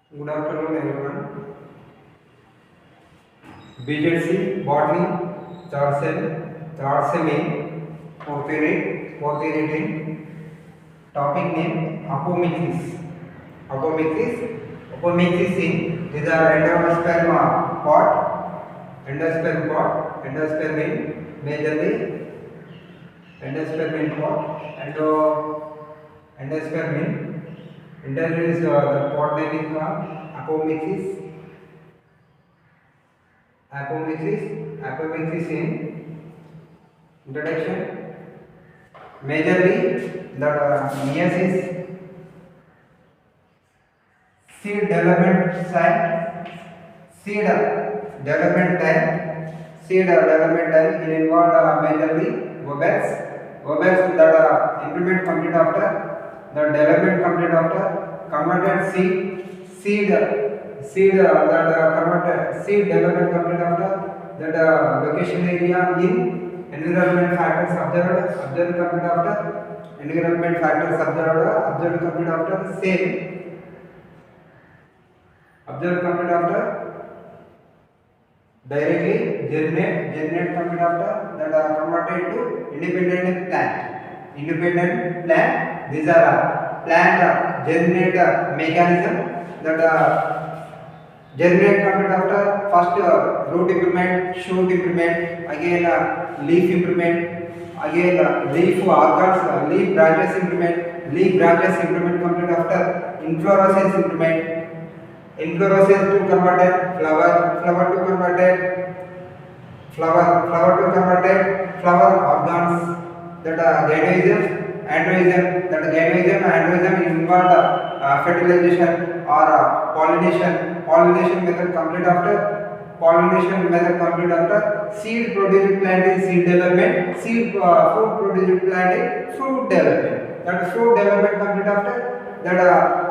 Good afternoon, everyone. BJC Botany third sem fourth unit in topic name apomixis. Apomixis in these are endosperm pot, endosperm in majorly endosperm in pot, endosperm in introduce the pot name is called apomixis. Apomixis in introduction majorly the meiosis seed development site seed development time will involve majorly verbals that implement complete after the development complete after converted seed that converted seed development complete after that location area in environment factors observed complete after environment factors observed complete after same observed complete after directly germinate complete after that are converted to independent plant. These are plant germinate mechanism that germinate complete after first root improvement, shoot improvement, again leaf improvement, again leaf organs, leaf branches improvement complete after inflorescence to converted flower to converted flower organs that androism involved fertilization or pollination method complete after seed produced plant is seed development fruit produced plant is fruit development that fruit development complete after that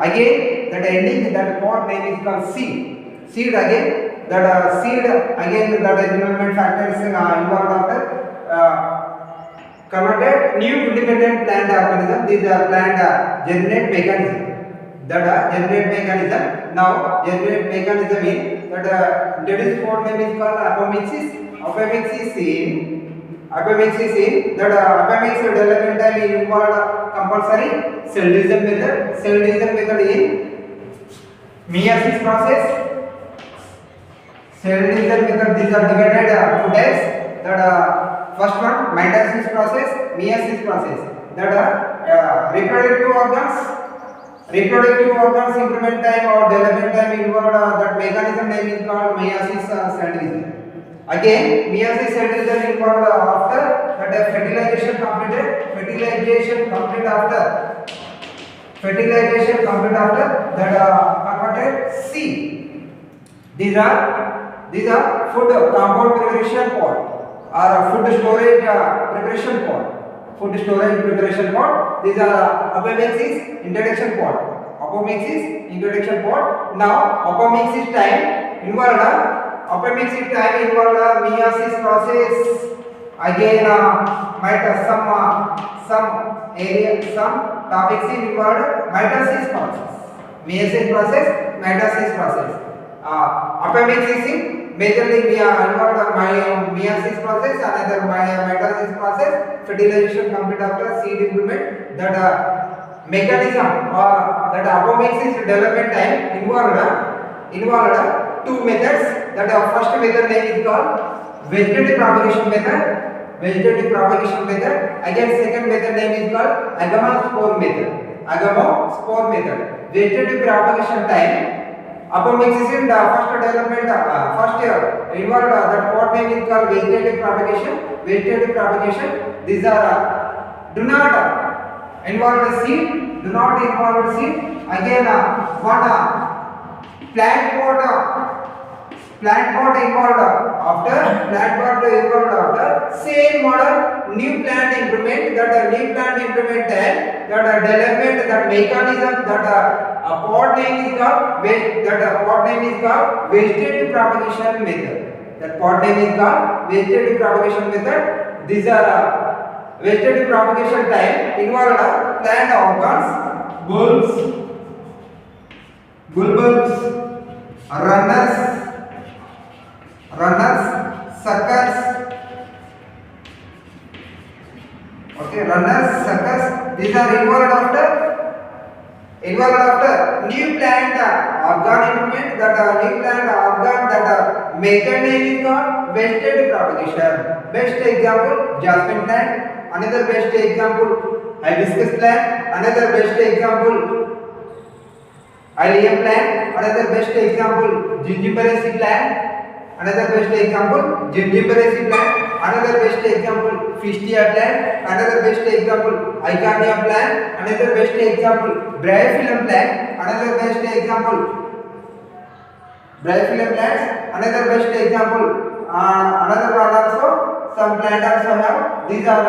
again that ending that pot name is called seed again that seed again that development factors involved after converted new independent plant organism. These are plant germinate mechanism that generate mechanism. Now generate mechanism in that introduced pot name is called apomixis in that apomix development time is involved compulsory cell division method in meiosis process. Cell division method, these are divided two types that first one mitosis process, meiosis process that reproductive organs improvement time or development time involved that mechanism name is called meiosis cell division. Again meiosis cell division involved after that fertilization complete after that converted seed. These are food compound preparation pot or food storage preparation pot. These are apomixis introduction pot. Now apomixis time involved meiosis process. Again some topics involved mitosis process. Apomixis in majorly involved meiosis process, another mitosis process, fertilization complete after seed improvement. That mechanism or that apomixis development time involved two methods. That first method name is called vegetative propagation method. Again second method name is called agamospore method. Vegetative propagation time apomixis in the first development involved that pot name is called vegetative propagation. These are do not involve seed. Again one plant pot involved after same model new plant improvement that development that mechanism that pot name is called vegetative propagation method. These are vegetative propagation time involved plant organs bulbs bulbs, runners, suckers. Okay, runners, suckers. These are involved after new plant organ implement. That new plant organ that method name is called vested propagation. Best example jasmine plant. Another best example hibiscus plant. Another best example Allium plant. Another best example Gingiberraceae plant. Another best example Gingiberraceae plant. Another best example Fistia plant. Another best example Eichhornia plant. Another best example Bryophyllum plant. Another best example Bryophyllum plants. Another best example another one also some plant also have. These are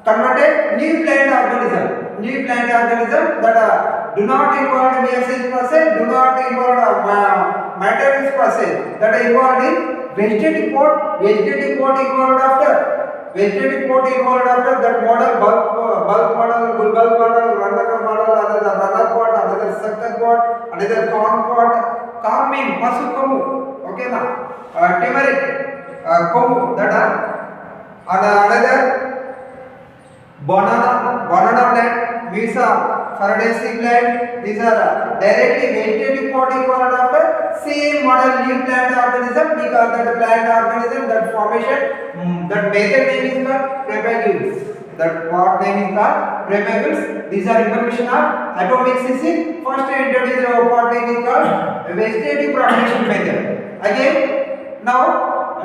converted new plant organism that do not involve meiosis process, do not involve mitosis process, that are involved in vegetative coat involved after that model bulk model, bulbul model, runner model, another runner coat, another sucker coat, another corn coat. Corn mean pasu komu, okay na, turmeric komu, that are another banana plant, Mesa Faradaceae plant. These are directly vegetative coat involved after same model new plant organism, because that plant organism, that formation, that method name is called propagules. That what name is called propagules. These are information of apomixis. First introduced what name is called vegetative propagation method. Again, now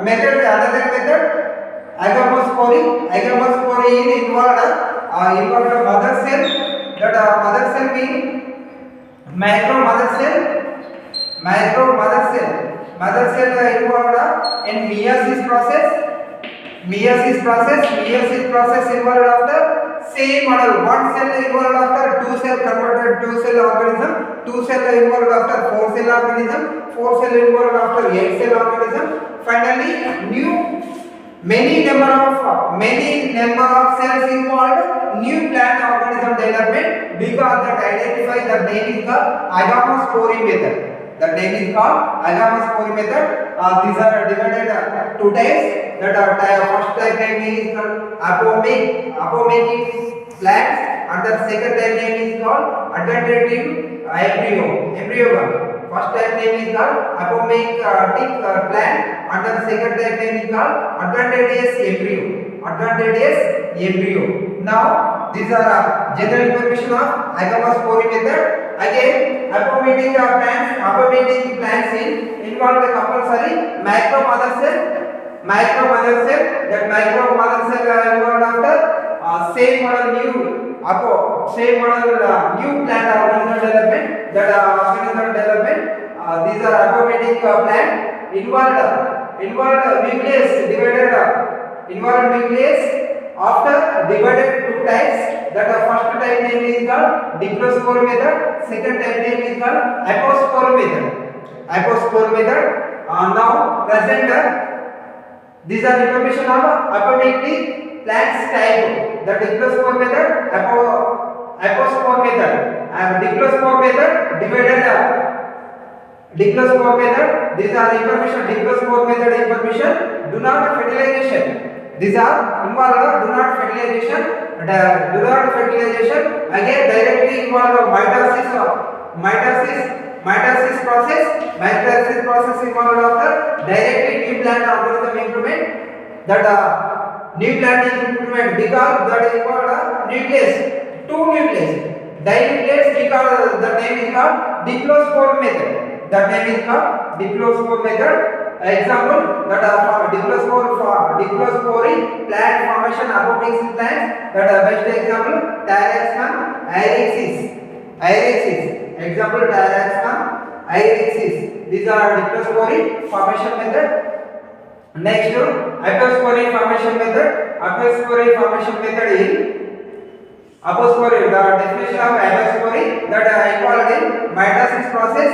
method, another method agamospore is involved mother cell. That mother cell means micro mother cell involved in meiosis process involved after same model. One cell involved after two cell converted two cell organism, two cell involved after four cell organism, four cell involved after eight cell organism. Finally many number of cells involved new plant organism development, because that identify the name is called agamospore method. The name is called agamospore method. These are divided two types. That first type name is called apomictic plants, and the second type name is called adventitive embryo. First type name is called apomictic plant, and the second type name is called adventitious embryo. Now these are general information of agamospore method. Again, apomictic plants involve the compulsory micro mother cell. That micro mother cell involved after same model new plant organism development. These are apomictic plant involved nucleus after divided two types. That first type name is called diplospore method. Second type name is called apospore method. Now present these are information of apomictic plants type. The diplospore method, apospore method, and diplospore method divided. Diplospore method. These are information. Diplospore method information. Do not fertilization. These are involved do not fertilization. Again directly involved mitosis process involved after directly new plant organism implement. That new plant implement, because that involved nucleus, two nucleus, dinucleus, because the name is called diplospore method. Example, that diplospore plant formation apomixis plants. That best example Taraxacum irexis. Example Taraxacum irexis. These are diplospore formation method. Next, apospore formation method. Apospore formation method is apospore. The definition of apospore, that involved in mitosis process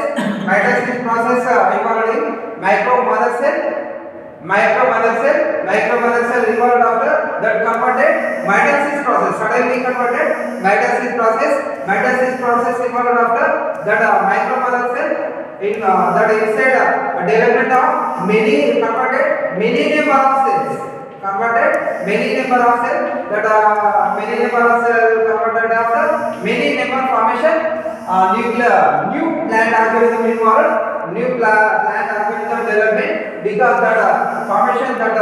involved in micro mother cell involved after that converted mitosis process, suddenly converted mitosis process involved after that micromolar cell in that inside development of many converted many number of cells converted many number of cells that many number of cell converted after many number formation nuclear new plant organism involved new plant organism development because that formation that